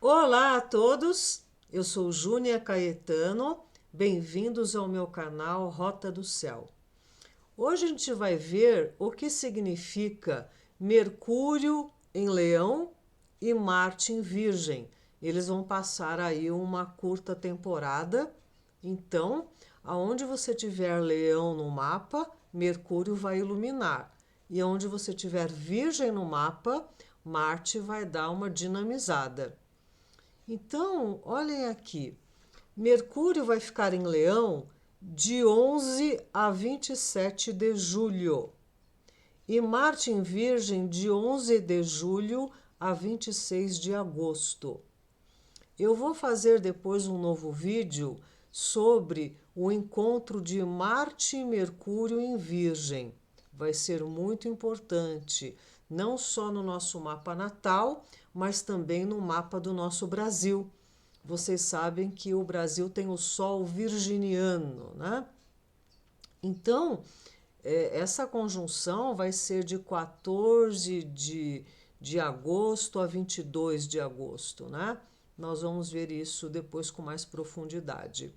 Olá a todos, eu sou Júnia Caetano, bem-vindos ao meu canal Rota do Céu. Hoje a gente vai ver o que significa Mercúrio em Leão e Marte em Virgem. Eles vão passar aí uma curta temporada, então, aonde você tiver Leão no mapa, Mercúrio vai iluminar. E onde você tiver Virgem no mapa, Marte vai dar uma dinamizada. Então, olhem aqui. Mercúrio vai ficar em Leão de 11 a 27 de julho e Marte em Virgem de 11 de julho a 26 de agosto. Eu vou fazer depois um novo vídeo sobre o encontro de Marte e Mercúrio em Virgem. Vai ser muito importante, não só no nosso mapa natal, mas também no mapa do nosso Brasil. Vocês sabem que o Brasil tem o Sol virginiano, né? Então, essa conjunção vai ser de 14 de agosto a 22 de agosto, né? Nós vamos ver isso depois com mais profundidade.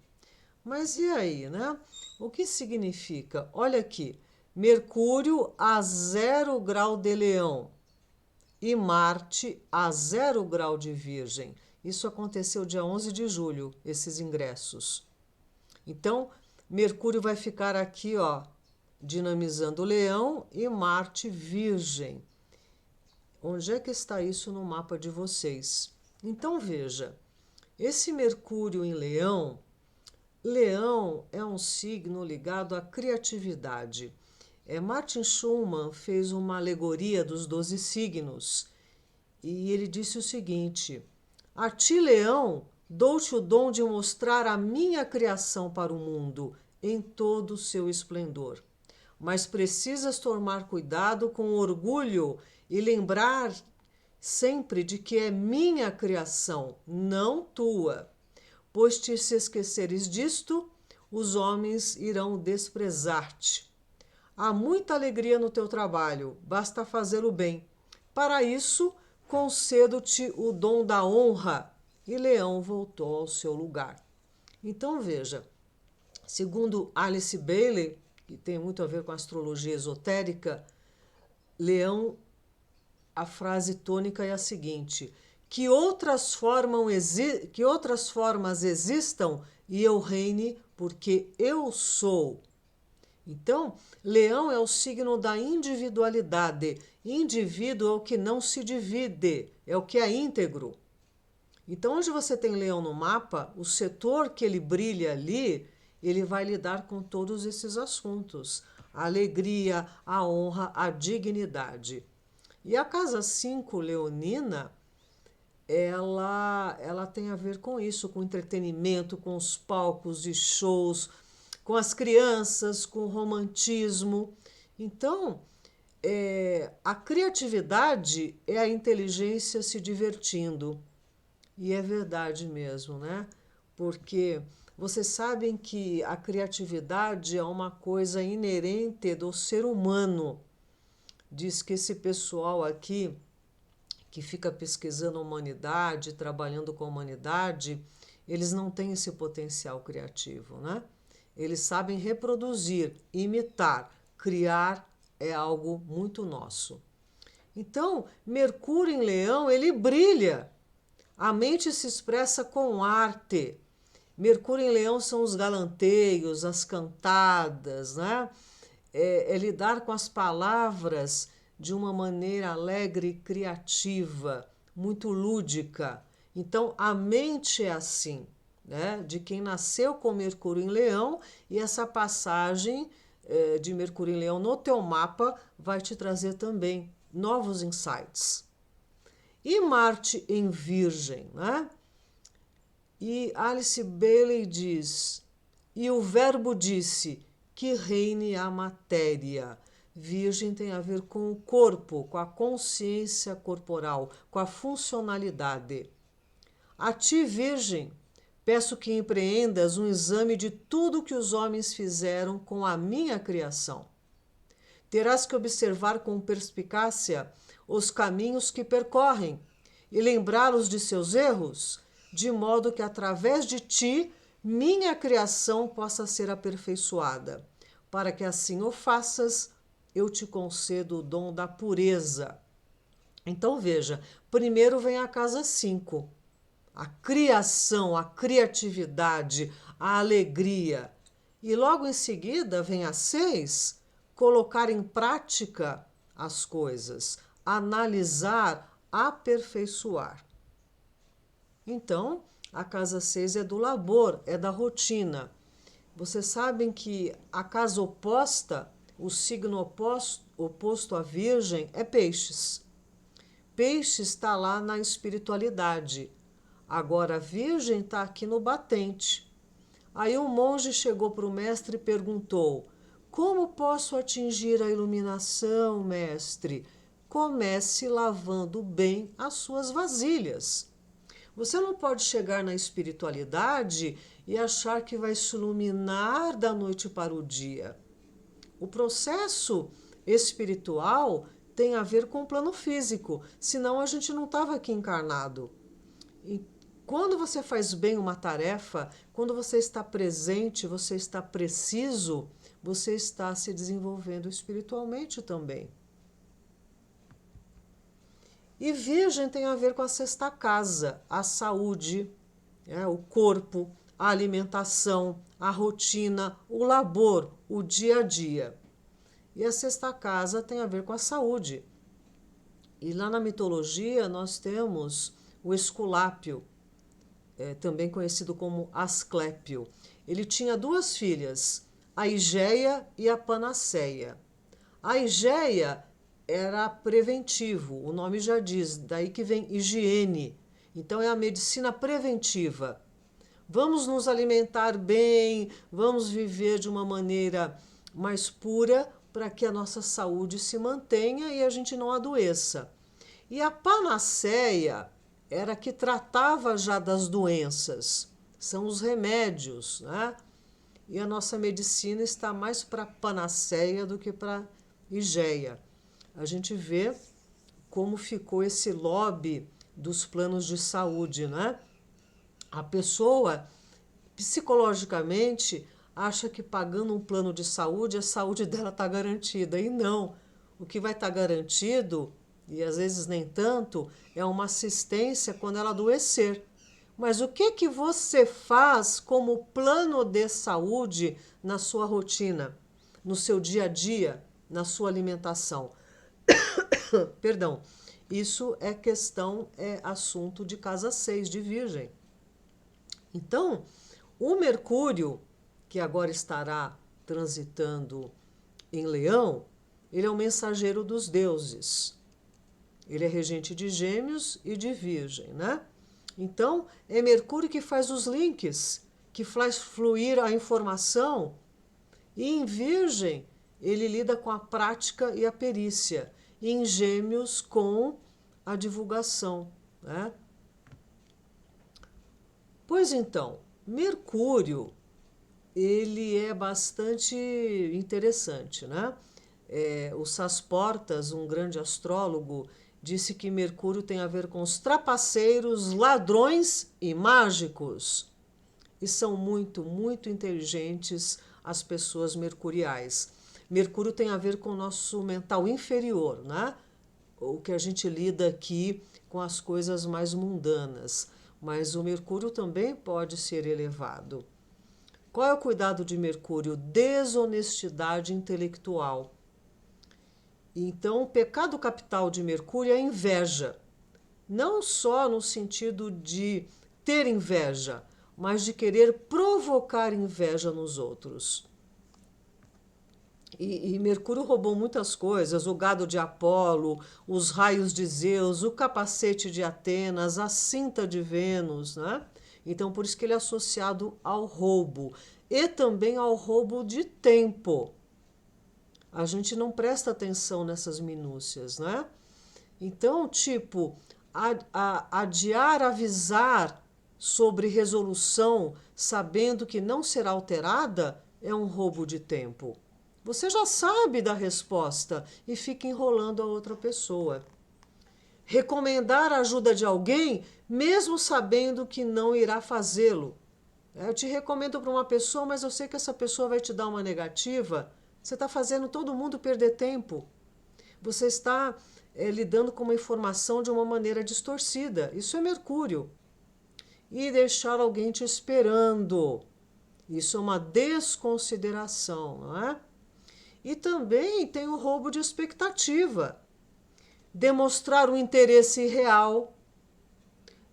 Mas e aí, né? O que significa? Olha aqui, Mercúrio a 0 grau de Leão e Marte a 0 grau de Virgem. Isso aconteceu dia 11 de julho, esses ingressos. Então, Mercúrio vai ficar aqui, ó, dinamizando o Leão e Marte Virgem. Onde é que está isso no mapa de vocês? Então, veja, esse Mercúrio em Leão, Leão é um signo ligado à criatividade. Martin Schumann fez uma alegoria dos 12 signos e ele disse o seguinte: a ti, Leão, dou-te o dom de mostrar a minha criação para o mundo em todo o seu esplendor. Mas precisas tomar cuidado com o orgulho e lembrar sempre de que é minha criação, não tua. Pois te se esqueceres disto, os homens irão desprezar-te. Há muita alegria no teu trabalho, basta fazer o bem. Para isso, concedo-te o dom da honra. E Leão voltou ao seu lugar. Então veja, segundo Alice Bailey, que tem muito a ver com a astrologia esotérica, Leão, a frase tônica é a seguinte: que outras formas existam e eu reine, porque eu sou. Então, Leão é o signo da individualidade. Indivíduo é o que não se divide, é o que é íntegro. Então, onde você tem Leão no mapa, o setor que ele brilha ali, ele vai lidar com todos esses assuntos: a alegria, a honra, a dignidade. E a casa 5 leonina, ela tem a ver com isso, com entretenimento, com os palcos de shows, com as crianças, com o romantismo. Então, a criatividade é a inteligência se divertindo. E é verdade mesmo, né? Porque vocês sabem que a criatividade é uma coisa inerente do ser humano. Diz que esse pessoal aqui que fica pesquisando a humanidade, trabalhando com a humanidade, eles não têm esse potencial criativo, né? Eles sabem reproduzir, imitar, criar é algo muito nosso. Então, Mercúrio em Leão, ele brilha. A mente se expressa com arte. Mercúrio em Leão são os galanteios, as cantadas, né? É lidar com as palavras de uma maneira alegre e criativa, muito lúdica. Então, a mente é assim, né? De quem nasceu com Mercúrio em Leão, e essa passagem de Mercúrio em Leão no teu mapa vai te trazer também novos insights. E Marte em Virgem, né? E Alice Bailey diz: e o Verbo disse que reine a matéria. Virgem tem a ver com o corpo, com a consciência corporal, com a funcionalidade. A ti, Virgem, peço que empreendas um exame de tudo que os homens fizeram com a minha criação. Terás que observar com perspicácia os caminhos que percorrem e lembrá-los de seus erros, de modo que através de ti minha criação possa ser aperfeiçoada. Para que assim o faças, eu te concedo o dom da pureza. Então veja, primeiro vem a casa 5, a criação, a criatividade, a alegria. E logo em seguida vem a 6, colocar em prática as coisas, analisar, aperfeiçoar. Então, a casa 6 é do labor, é da rotina. Vocês sabem que a casa oposta, o signo oposto à Virgem, é Peixes. Peixe está lá na espiritualidade. Agora a Virgem está aqui no batente. Aí um monge chegou para o mestre e perguntou: como posso atingir a iluminação, mestre? Comece lavando bem as suas vasilhas. Você não pode chegar na espiritualidade e achar que vai se iluminar da noite para o dia. O processo espiritual tem a ver com o plano físico, senão a gente não estava aqui encarnado. E quando você faz bem uma tarefa, quando você está presente, você está preciso, você está se desenvolvendo espiritualmente também. E Virgem tem a ver com a sexta casa, a saúde, o corpo, a alimentação, a rotina, o labor, o dia a dia. E a sexta casa tem a ver com a saúde. E lá na mitologia nós temos o Esculápio, também conhecido como Asclépio. Ele tinha 2 filhas, a Igeia e a Panaceia. A Igeia era preventivo, o nome já diz, daí que vem higiene. Então é a medicina preventiva. Vamos nos alimentar bem, vamos viver de uma maneira mais pura para que a nossa saúde se mantenha e a gente não adoeça. E a Panaceia era que tratava já das doenças, são os remédios, né? E a nossa medicina está mais para Panaceia do que para Igeia. A gente vê como ficou esse lobby dos planos de saúde, né? A pessoa, psicologicamente, acha que pagando um plano de saúde, a saúde dela está garantida. E não. O que vai estar garantido, e às vezes nem tanto, é uma assistência quando ela adoecer. Mas o que você faz como plano de saúde na sua rotina, no seu dia a dia, na sua alimentação? Perdão, isso é assunto de casa 6 de Virgem. Então, o Mercúrio, que agora estará transitando em Leão, ele é o mensageiro dos deuses. Ele é regente de Gêmeos e de Virgem, né? Então, é Mercúrio que faz os links, que faz fluir a informação. E em Virgem, ele lida com a prática e a perícia. E em Gêmeos, com a divulgação, né? Pois então, Mercúrio, ele é bastante interessante, né? O Sasportas, um grande astrólogo, disse que Mercúrio tem a ver com os trapaceiros, ladrões e mágicos. E são muito, muito inteligentes as pessoas mercuriais. Mercúrio tem a ver com o nosso mental inferior, né? O que a gente lida aqui com as coisas mais mundanas. Mas o Mercúrio também pode ser elevado. Qual é o cuidado de Mercúrio? Desonestidade intelectual. Então, o pecado capital de Mercúrio é a inveja. Não só no sentido de ter inveja, mas de querer provocar inveja nos outros. E Mercúrio roubou muitas coisas, o gado de Apolo, os raios de Zeus, o capacete de Atenas, a cinta de Vênus, né? Então, por isso que ele é associado ao roubo. E também ao roubo de tempo. A gente não presta atenção nessas minúcias, né? Então, tipo, adiar, avisar sobre resolução, sabendo que não será alterada, é um roubo de tempo. Você já sabe da resposta e fica enrolando a outra pessoa. recomendar a ajuda de alguém, mesmo sabendo que não irá fazê-lo. Eu te recomendo para uma pessoa, mas eu sei que essa pessoa vai te dar uma negativa. Você está fazendo todo mundo perder tempo. Você está lidando com uma informação de uma maneira distorcida. Isso é Mercúrio. E deixar alguém te esperando. Isso é uma desconsideração, não é? E também tem o roubo de expectativa. Demonstrar um interesse irreal.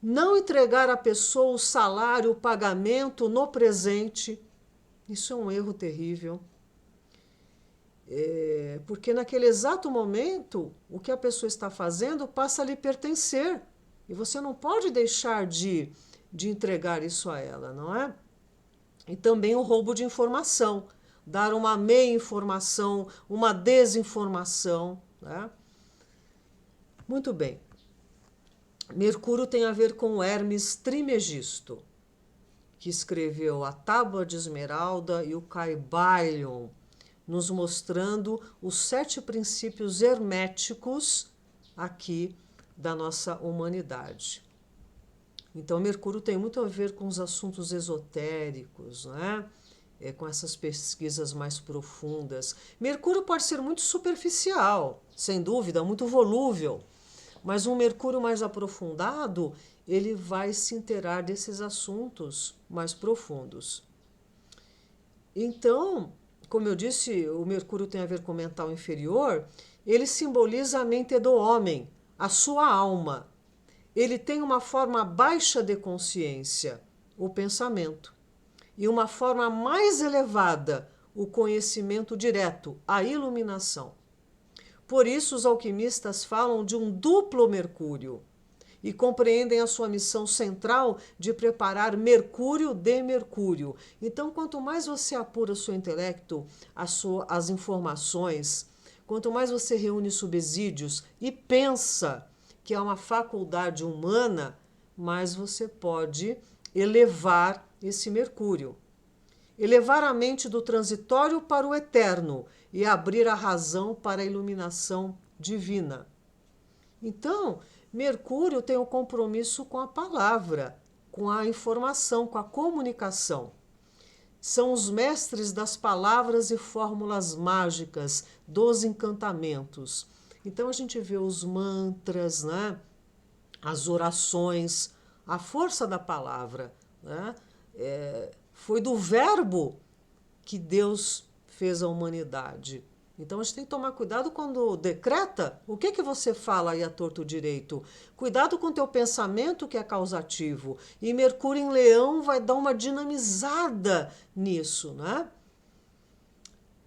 Não entregar à pessoa o salário, o pagamento no presente. Isso é um erro terrível. Porque naquele exato momento, o que a pessoa está fazendo passa a lhe pertencer. E você não pode deixar de entregar isso a ela, não é? E também o roubo de informação. Dar uma meia informação, uma desinformação, né? Muito bem. Mercúrio tem a ver com Hermes Trismegisto, que escreveu a Tábua de Esmeralda e o Caibalion, nos mostrando os 7 princípios herméticos aqui da nossa humanidade. Então, Mercúrio tem muito a ver com os assuntos esotéricos, né? Com essas pesquisas mais profundas. Mercúrio pode ser muito superficial, sem dúvida, muito volúvel, mas um Mercúrio mais aprofundado, ele vai se inteirar desses assuntos mais profundos. Então, como eu disse, o Mercúrio tem a ver com o mental inferior, ele simboliza a mente do homem, a sua alma. Ele tem uma forma baixa de consciência, o pensamento, e uma forma mais elevada, o conhecimento direto, a iluminação. Por isso, os alquimistas falam de um duplo Mercúrio e compreendem a sua missão central de preparar Mercúrio de Mercúrio. Então, quanto mais você apura o seu intelecto, as informações, quanto mais você reúne subsídios e pensa que é uma faculdade humana, mais você pode elevar esse Mercúrio. Elevar a mente do transitório para o eterno e abrir a razão para a iluminação divina. Então, Mercúrio tem um compromisso com a palavra, com a informação, com a comunicação. São os mestres das palavras e fórmulas mágicas, dos encantamentos. Então a gente vê os mantras, né? As orações, a força da palavra, né? Foi do verbo que Deus fez a humanidade. Então a gente tem que tomar cuidado quando decreta. O que você fala aí a torto direito? Cuidado com o teu pensamento que é causativo. E Mercúrio em Leão vai dar uma dinamizada nisso, né?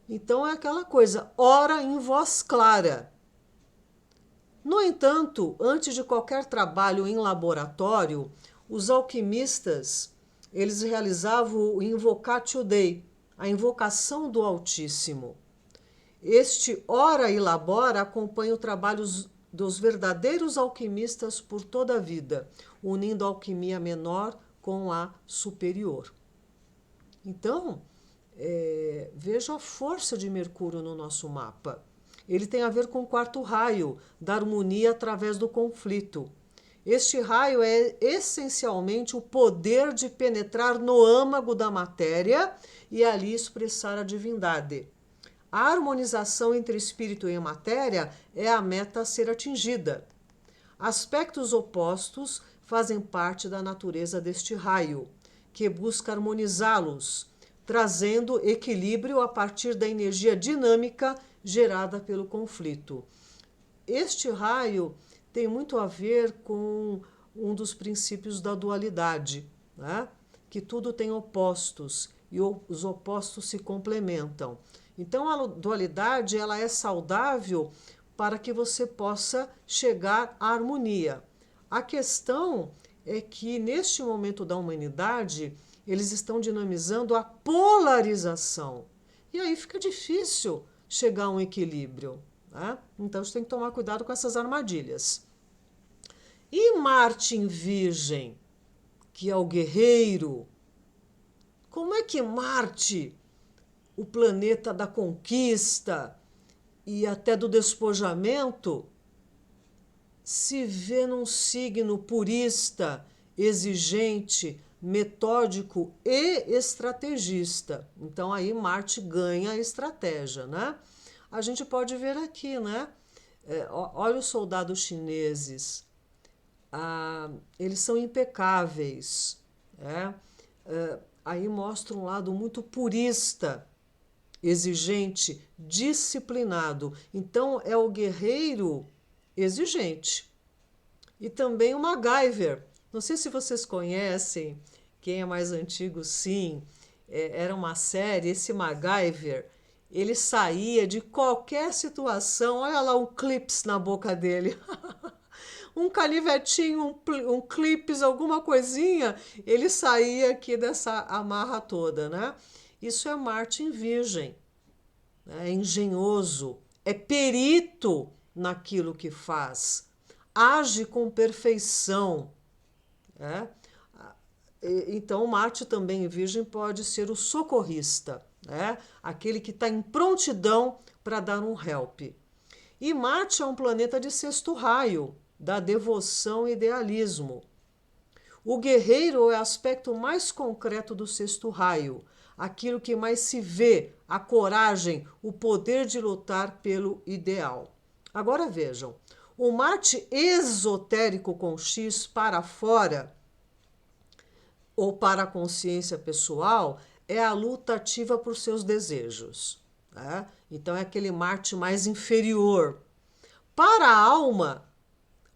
Então é aquela coisa, ora em voz clara. No entanto, antes de qualquer trabalho em laboratório, os alquimistas eles realizavam o Invocatio Dei, a invocação do Altíssimo. Este ora e labora acompanha o trabalho dos verdadeiros alquimistas por toda a vida, unindo a alquimia menor com a superior. Então, veja a força de Mercúrio no nosso mapa. Ele tem a ver com o 4º raio, da harmonia através do conflito. Este raio é essencialmente o poder de penetrar no âmago da matéria e ali expressar a divindade. A harmonização entre espírito e matéria é a meta a ser atingida. Aspectos opostos fazem parte da natureza deste raio, que busca harmonizá-los, trazendo equilíbrio a partir da energia dinâmica gerada pelo conflito. Este raio tem muito a ver com um dos princípios da dualidade, né? Que tudo tem opostos e os opostos se complementam. Então a dualidade ela é saudável para que você possa chegar à harmonia. A questão é que neste momento da humanidade eles estão dinamizando a polarização e aí fica difícil chegar a um equilíbrio. Né? Então, a gente tem que tomar cuidado com essas armadilhas. E Marte em Virgem, que é o guerreiro? Como é que Marte, o planeta da conquista e até do despojamento, se vê num signo purista, exigente, metódico e estrategista. Então aí Marte ganha a estratégia, né? A gente pode ver aqui, né? Olha os soldados chineses. Eles são impecáveis, né? Aí mostra um lado muito purista, exigente, disciplinado. Então é o guerreiro exigente. E também o MacGyver. Não sei se vocês conhecem, quem é mais antigo, sim. Era uma série, esse MacGyver, ele saía de qualquer situação. Olha lá um clips na boca dele. Um canivetinho, um clips, alguma coisinha, ele saía aqui dessa amarra toda, né? Isso é Marte em Virgem. É engenhoso, é perito naquilo que faz, age com perfeição. Né? Então, Marte também em Virgem pode ser o socorrista, né? Aquele que está em prontidão para dar um help. E Marte é um planeta de sexto raio, da devoção e idealismo. O guerreiro é o aspecto mais concreto do sexto raio, aquilo que mais se vê, a coragem, o poder de lutar pelo ideal. Agora vejam, o Marte esotérico com X para fora, ou para a consciência pessoal, é a luta ativa por seus desejos. Né? Então é aquele Marte mais inferior. Para a alma,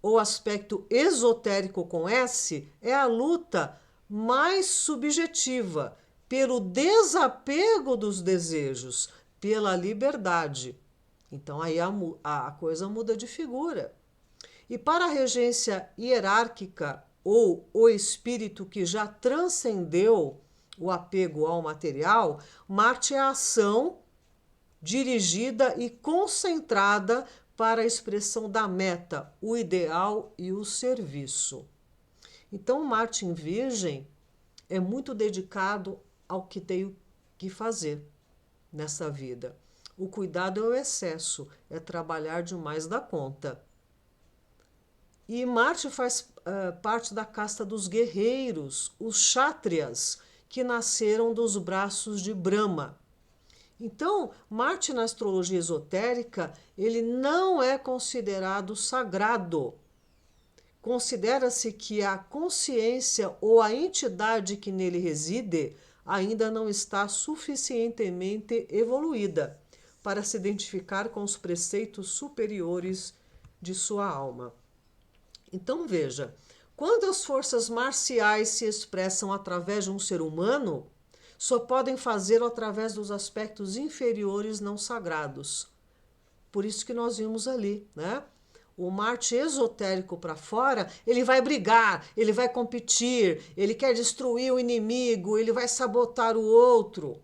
o aspecto esotérico com S é a luta mais subjetiva, pelo desapego dos desejos, pela liberdade. Então aí a coisa muda de figura. E para a regência hierárquica, ou o espírito que já transcendeu o apego ao material, Marte é a ação dirigida e concentrada para a expressão da meta, o ideal e o serviço. Então, Marte em Virgem é muito dedicado ao que tem que fazer nessa vida. O cuidado é o excesso, é trabalhar demais da conta. E Marte faz parte da casta dos guerreiros, os Kshatriyas, que nasceram dos braços de Brahma. Então, Marte na astrologia esotérica, ele não é considerado sagrado. Considera-se que a consciência ou a entidade que nele reside ainda não está suficientemente evoluída para se identificar com os preceitos superiores de sua alma. Então veja, quando as forças marciais se expressam através de um ser humano, só podem fazê-lo através dos aspectos inferiores não sagrados. Por isso que nós vimos ali, né? O Marte esotérico para fora, ele vai brigar, ele vai competir, ele quer destruir o inimigo, ele vai sabotar o outro.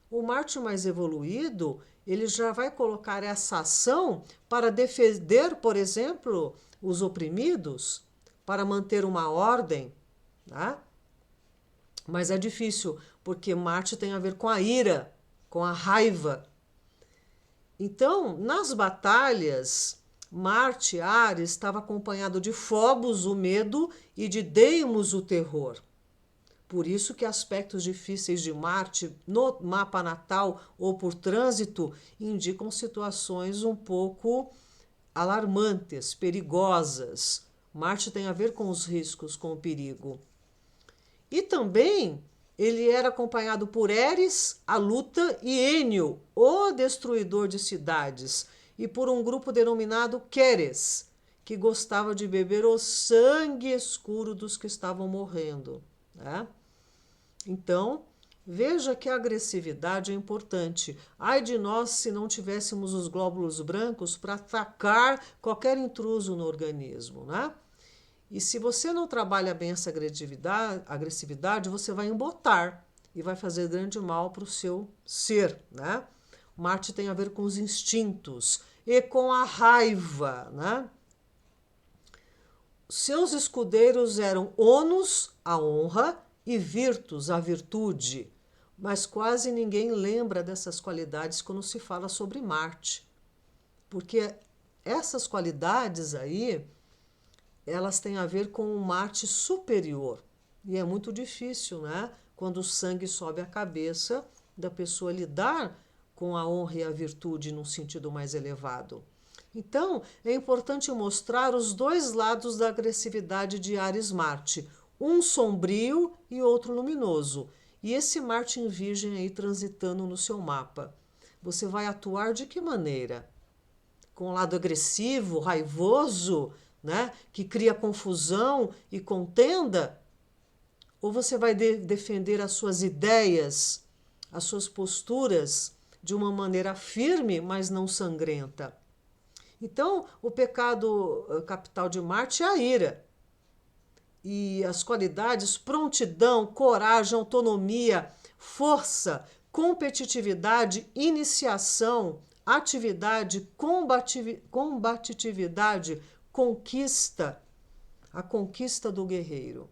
O Marte mais evoluído, ele já vai colocar essa ação para defender, por exemplo, os oprimidos, para manter uma ordem, né? Mas é difícil, porque Marte tem a ver com a ira, com a raiva. Então, nas batalhas, Marte, Ares, estava acompanhado de Fobos, o medo, e de Deimos, o terror. Por isso que aspectos difíceis de Marte no mapa natal ou por trânsito indicam situações um pouco alarmantes, perigosas. Marte tem a ver com os riscos, com o perigo. E também ele era acompanhado por Eris, a luta, e Enio, o destruidor de cidades, e por um grupo denominado Queres, que gostava de beber o sangue escuro dos que estavam morrendo. Né? Então, veja que a agressividade é importante. Ai de nós se não tivéssemos os glóbulos brancos para atacar qualquer intruso no organismo, né? E se você não trabalha bem essa agressividade, você vai embotar e vai fazer grande mal para o seu ser, né? Marte tem a ver com os instintos e com a raiva, né? Seus escudeiros eram Onus, a honra, e Virtus, a virtude. Mas quase ninguém lembra dessas qualidades quando se fala sobre Marte. Porque essas qualidades aí elas têm a ver com o Marte superior. E é muito difícil, né? Quando o sangue sobe a cabeça da pessoa lidar com a honra e a virtude num sentido mais elevado. Então, é importante mostrar os dois lados da agressividade de Ares Marte, um sombrio e outro luminoso. E esse Marte em Virgem aí transitando no seu mapa. Você vai atuar de que maneira? Com o lado agressivo, raivoso, né, que cria confusão e contenda? Ou você vai defender as suas ideias, as suas posturas de uma maneira firme, mas não sangrenta? Então, o pecado capital de Marte é a ira. E as qualidades prontidão, coragem, autonomia, força, competitividade, iniciação, atividade, combatividade, conquista, a conquista do guerreiro.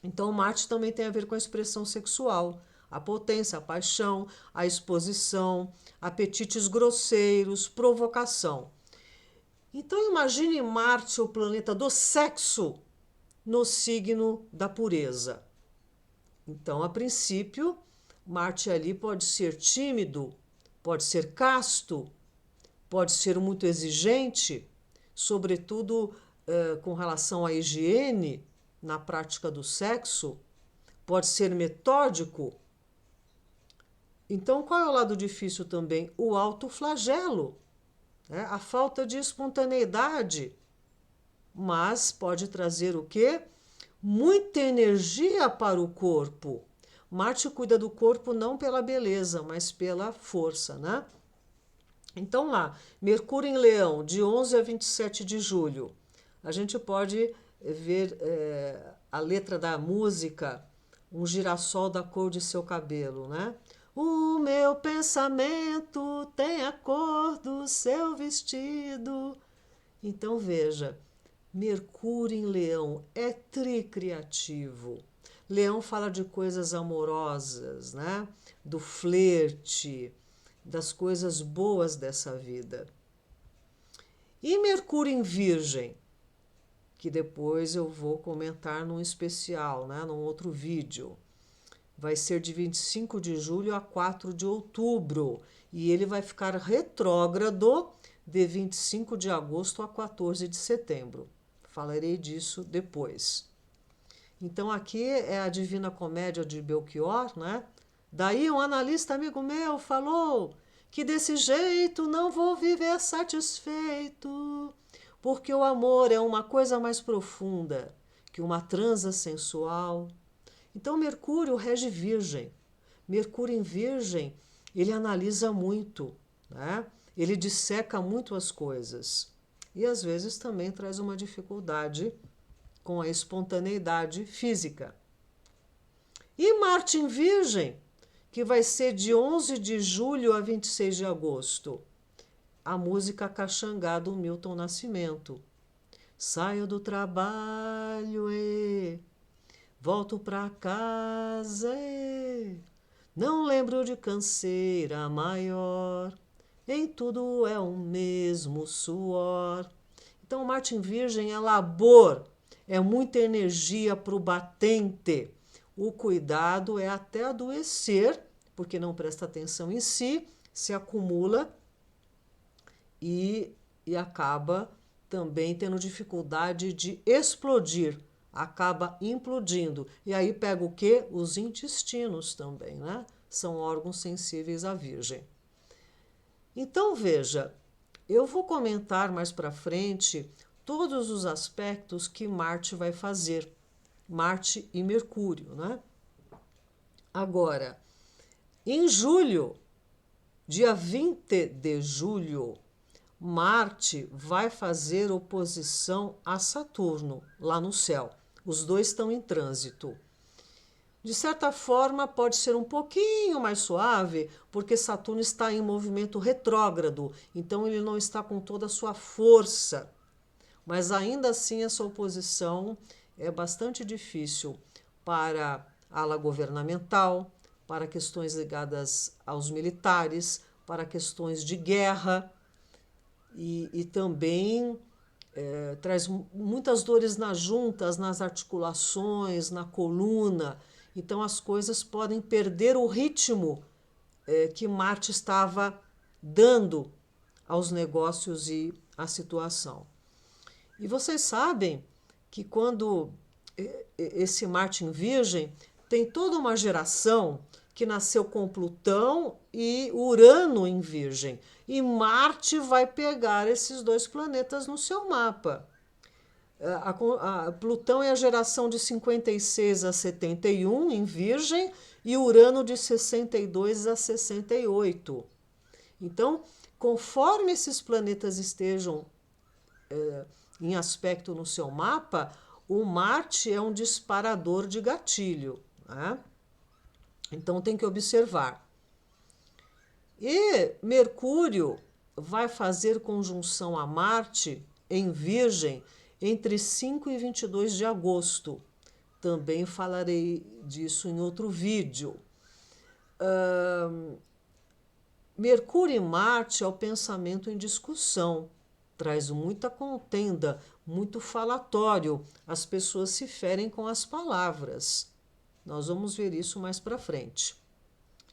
Então, Marte também tem a ver com a expressão sexual, a potência, a paixão, a exposição, apetites grosseiros, provocação. Então, imagine Marte, o planeta do sexo, no signo da pureza. Então, a princípio, Marte ali pode ser tímido, pode ser casto, pode ser muito exigente, sobretudo com relação à higiene na prática do sexo, pode ser metódico. Então, qual é o lado difícil também? O autoflagelo, né? A falta de espontaneidade. Mas pode trazer o quê? Muita energia para o corpo. Marte cuida do corpo não pela beleza, mas pela força, né? Então lá, Mercúrio em Leão, de 11 a 27 de julho. A gente pode ver a letra da música, um girassol da cor de seu cabelo, né? O meu pensamento tem a cor do seu vestido. Então veja, Mercúrio em Leão é tricriativo. Leão fala de coisas amorosas, né? Do flerte, das coisas boas dessa vida. E Mercúrio em Virgem, que depois eu vou comentar num especial, né? Num outro vídeo. Vai ser de 25 de julho a 4 de outubro. E ele vai ficar retrógrado de 25 de agosto a 14 de setembro. Falarei disso depois. Então aqui é a Divina Comédia de Belchior, né? Daí um analista amigo meu falou que desse jeito não vou viver satisfeito, porque o amor é uma coisa mais profunda que uma transa sensual. Então Mercúrio rege Virgem. Mercúrio em Virgem, ele analisa muito, né? Ele disseca muito as coisas. E às vezes também traz uma dificuldade com a espontaneidade física. E Marte em Virgem, que vai ser de 11 de julho a 26 de agosto. A música Caxangá do Milton Nascimento. Saio do trabalho e volto pra casa e não lembro de canseira maior. Em tudo é o mesmo suor. Então, Marte em Virgem é labor, é muita energia para o batente. O cuidado é até adoecer, porque não presta atenção em si, se acumula e acaba também tendo dificuldade de explodir, acaba implodindo. E aí pega o quê? Os intestinos também, né? São órgãos sensíveis à Virgem. Então, veja, eu vou comentar mais para frente todos os aspectos que Marte vai fazer, Marte e Mercúrio, né? Agora, em julho, dia 20 de julho, Marte vai fazer oposição a Saturno, lá no céu. Os dois estão em trânsito. De certa forma, pode ser um pouquinho mais suave, porque Saturno está em movimento retrógrado, então ele não está com toda a sua força. Mas ainda assim, essa oposição é bastante difícil para a ala governamental, para questões ligadas aos militares, para questões de guerra e também traz muitas dores nas juntas, nas articulações, na coluna. Então as coisas podem perder o ritmo que Marte estava dando aos negócios e à situação. E vocês sabem que quando esse Marte em Virgem tem toda uma geração que nasceu com Plutão e Urano em Virgem. E Marte vai pegar esses dois planetas no seu mapa. Plutão é a geração de 56 a 71 em Virgem e Urano de 62 a 68. Então, conforme esses planetas estejam em aspecto no seu mapa, o Marte é um disparador de gatilho, né? Então tem que observar. E Mercúrio vai fazer conjunção a Marte em Virgem entre 5 e 22 de agosto. Também falarei disso em outro vídeo. Mercúrio e Marte é o pensamento em discussão. Traz muita contenda, muito falatório. As pessoas se ferem com as palavras. Nós vamos ver isso mais para frente.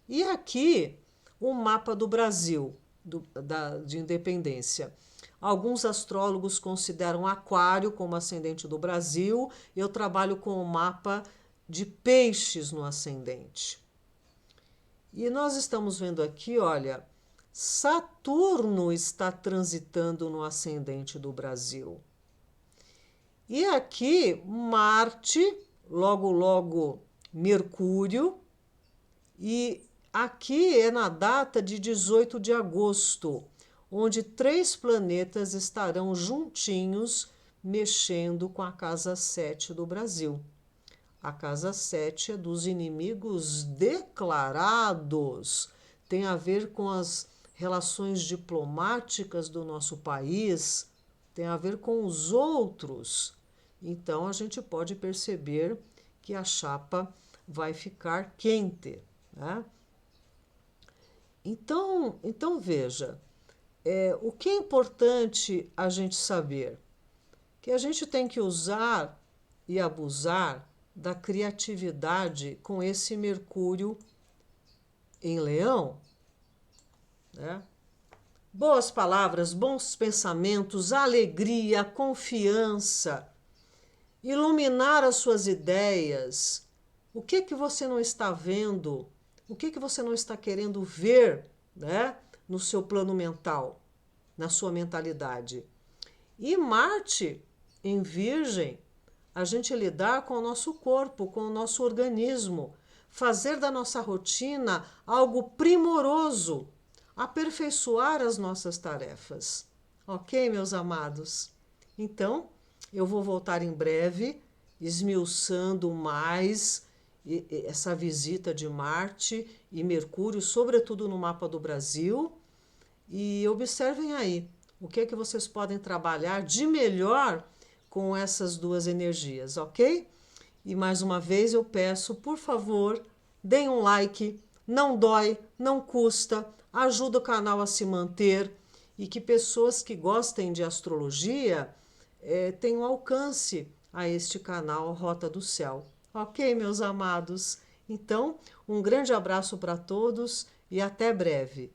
E aqui, o mapa do Brasil, de independência. Alguns astrólogos consideram Aquário como ascendente do Brasil. Eu trabalho com o mapa de Peixes no ascendente. E nós estamos vendo aqui, olha, Saturno está transitando no ascendente do Brasil. E aqui, Marte, logo Mercúrio, e aqui é na data de 18 de agosto, onde 3 planetas estarão juntinhos mexendo com a casa 7 do Brasil. A casa 7 é dos inimigos declarados, tem a ver com as relações diplomáticas do nosso país, tem a ver com os outros. Então a gente pode perceber que a chapa vai ficar quente, né? Então veja, o que é importante a gente saber? Que a gente tem que usar e abusar da criatividade com esse Mercúrio em Leão, né? Boas palavras, bons pensamentos, alegria, confiança, iluminar as suas ideias. O que você não está vendo? O que você não está querendo ver, né, no seu plano mental, na sua mentalidade? E Marte, em Virgem, a gente lidar com o nosso corpo, com o nosso organismo, fazer da nossa rotina algo primoroso, aperfeiçoar as nossas tarefas. Ok, meus amados? Então, eu vou voltar em breve, esmiuçando mais essa visita de Marte e Mercúrio, sobretudo no mapa do Brasil. E observem aí o que é que vocês podem trabalhar de melhor com essas duas energias, ok? E mais uma vez eu peço, por favor, deem um like, não dói, não custa, ajuda o canal a se manter e que pessoas que gostem de astrologia tenham alcance a este canal Rota do Céu. Ok, meus amados? Então, um grande abraço para todos e até breve.